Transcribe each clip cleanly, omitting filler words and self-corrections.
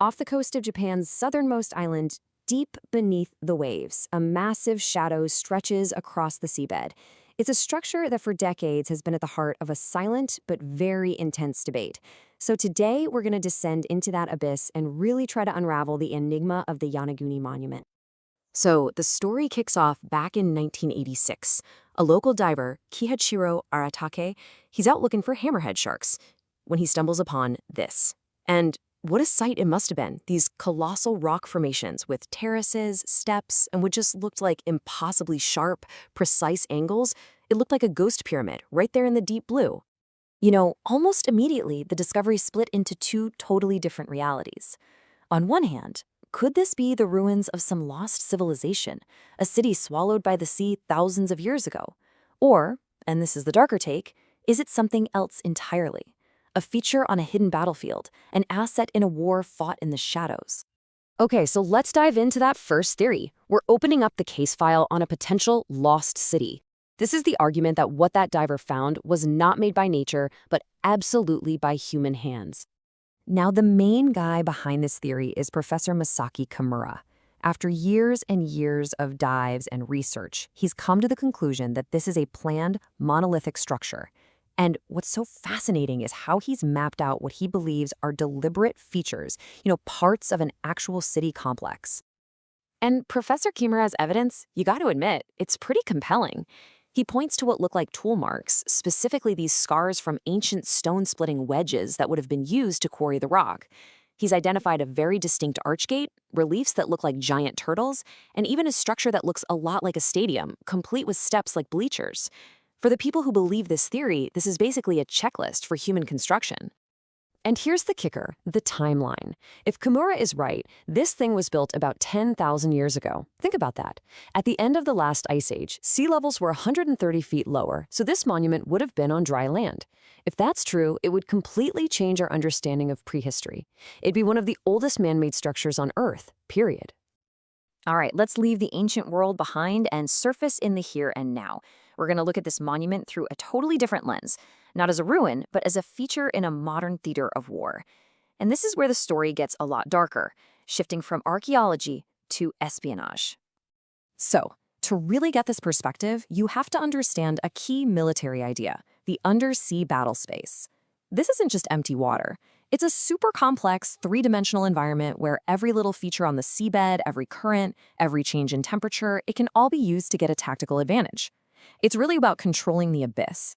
Off the coast of Japan's southernmost island, deep beneath the waves, a massive shadow stretches across the seabed. It's a structure that for decades has been at the heart of a silent but very intense debate. So today we're going to descend into that abyss and really try to unravel the enigma of the Yonaguni Monument. So the story kicks off back in 1986. A local diver, Kihachiro Aratake, he's out looking for hammerhead sharks when he stumbles upon this. And what a sight it must have been, these colossal rock formations with terraces, steps, and what just looked like impossibly sharp, precise angles. It looked like a ghost pyramid right there in the deep blue. Almost immediately, the discovery split into two totally different realities. On one hand, could this be the ruins of some lost civilization, a city swallowed by the sea thousands of years ago? Or, and this is the darker take, is it something else entirely? A feature on a hidden battlefield, an asset in a war fought in the shadows. Okay, so let's dive into that first theory. We're opening up the case file on a potential lost city. This is the argument that what that diver found was not made by nature, but absolutely by human hands. Now, the main guy behind this theory is Professor Masaki Kimura. After years and years of dives and research, he's come to the conclusion that this is a planned, monolithic structure. And what's so fascinating is how he's mapped out what he believes are deliberate features, parts of an actual city complex. And Professor Kimura's evidence, you got to admit, it's pretty compelling. He points to what look like tool marks, specifically these scars from ancient stone-splitting wedges that would have been used to quarry the rock. He's identified a very distinct archgate, reliefs that look like giant turtles, and even a structure that looks a lot like a stadium, complete with steps like bleachers. For the people who believe this theory, this is basically a checklist for human construction. And here's the kicker, the timeline. If Kimura is right, this thing was built about 10,000 years ago. Think about that. At the end of the last ice age, sea levels were 130 feet lower, so this monument would have been on dry land. If that's true, it would completely change our understanding of prehistory. It'd be one of the oldest man-made structures on Earth, period. All right, let's leave the ancient world behind and surface in the here and now. We're going to look at this monument through a totally different lens, not as a ruin, but as a feature in a modern theater of war. And this is where the story gets a lot darker, shifting from archaeology to espionage. So, to really get this perspective, you have to understand a key military idea, the undersea battle space. This isn't just empty water. It's a super complex, three-dimensional environment where every little feature on the seabed, every current, every change in temperature, it can all be used to get a tactical advantage. It's really about controlling the abyss.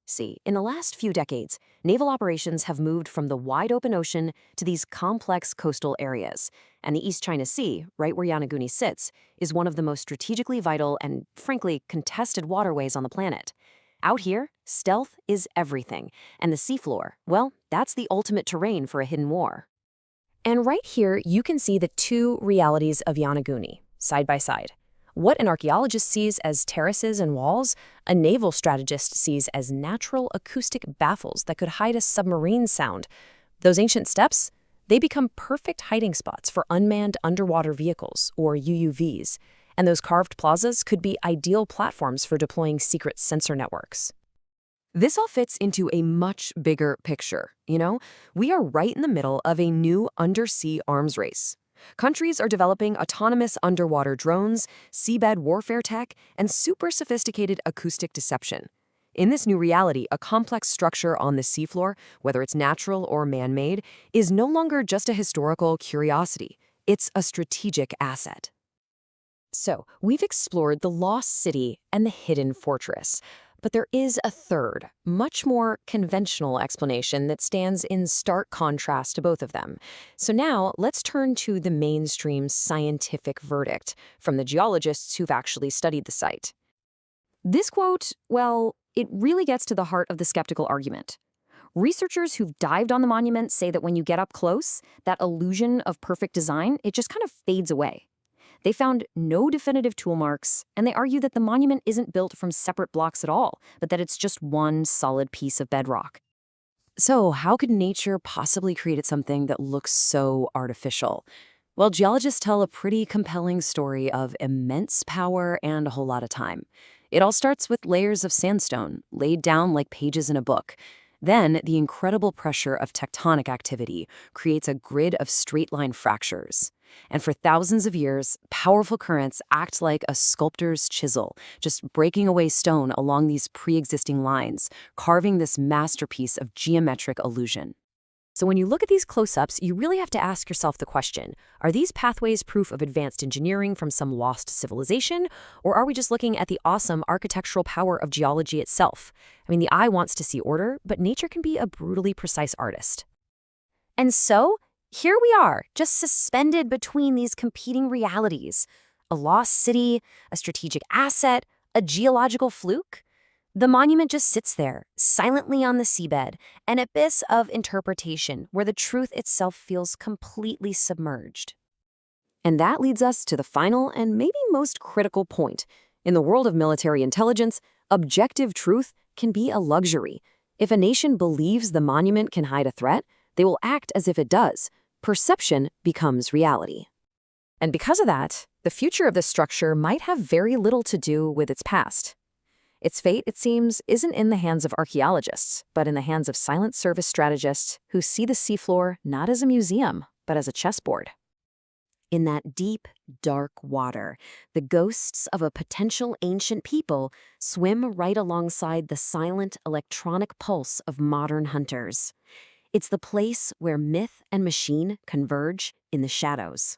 See, in the last few decades, naval operations have moved from the wide open ocean to these complex coastal areas. And the East China Sea, right where Yonaguni sits, is one of the most strategically vital and, frankly, contested waterways on the planet. Out here, stealth is everything. And the seafloor, well, that's the ultimate terrain for a hidden war. And right here, you can see the two realities of Yonaguni, side by side. What an archaeologist sees as terraces and walls, a naval strategist sees as natural acoustic baffles that could hide a submarine sound. Those ancient steps, they become perfect hiding spots for unmanned underwater vehicles, or UUVs. And those carved plazas could be ideal platforms for deploying secret sensor networks. This all fits into a much bigger picture, We are right in the middle of a new undersea arms race. Countries are developing autonomous underwater drones, seabed warfare tech, and super sophisticated acoustic deception. In this new reality, a complex structure on the seafloor, whether it's natural or man-made, is no longer just a historical curiosity. It's a strategic asset. So, we've explored the lost city and the hidden fortress. But there is a third, much more conventional explanation that stands in stark contrast to both of them. So now, let's turn to the mainstream scientific verdict from the geologists who've actually studied the site. This quote, well, it really gets to the heart of the skeptical argument. Researchers who've dived on the monument say that when you get up close, that illusion of perfect design, it just kind of fades away. They found no definitive tool marks, and they argue that the monument isn't built from separate blocks at all, but that it's just one solid piece of bedrock. So how could nature possibly create something that looks so artificial? Well, geologists tell a pretty compelling story of immense power and a whole lot of time. It all starts with layers of sandstone, laid down like pages in a book. Then, the incredible pressure of tectonic activity creates a grid of straight-line fractures. And for thousands of years, powerful currents act like a sculptor's chisel, just breaking away stone along these pre-existing lines, carving this masterpiece of geometric illusion. So when you look at these close-ups, you really have to ask yourself the question, are these pathways proof of advanced engineering from some lost civilization, or are we just looking at the awesome architectural power of geology itself? I mean, the eye wants to see order, but nature can be a brutally precise artist. And so, here we are, just suspended between these competing realities. A lost city, a strategic asset, a geological fluke. The monument just sits there, silently on the seabed, an abyss of interpretation where the truth itself feels completely submerged. And that leads us to the final and maybe most critical point. In the world of military intelligence, objective truth can be a luxury. If a nation believes the monument can hide a threat, they will act as if it does. Perception becomes reality. And because of that, the future of this structure might have very little to do with its past. Its fate, it seems, isn't in the hands of archaeologists, but in the hands of silent service strategists who see the seafloor not as a museum, but as a chessboard. In that deep, dark water, the ghosts of a potential ancient people swim right alongside the silent electronic pulse of modern hunters. It's the place where myth and machine converge in the shadows.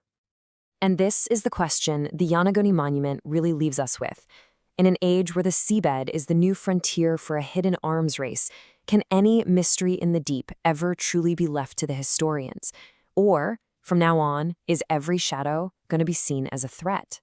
And this is the question the Yonaguni Monument really leaves us with. In an age where the seabed is the new frontier for a hidden arms race, can any mystery in the deep ever truly be left to the historians? Or, from now on, is every shadow going to be seen as a threat?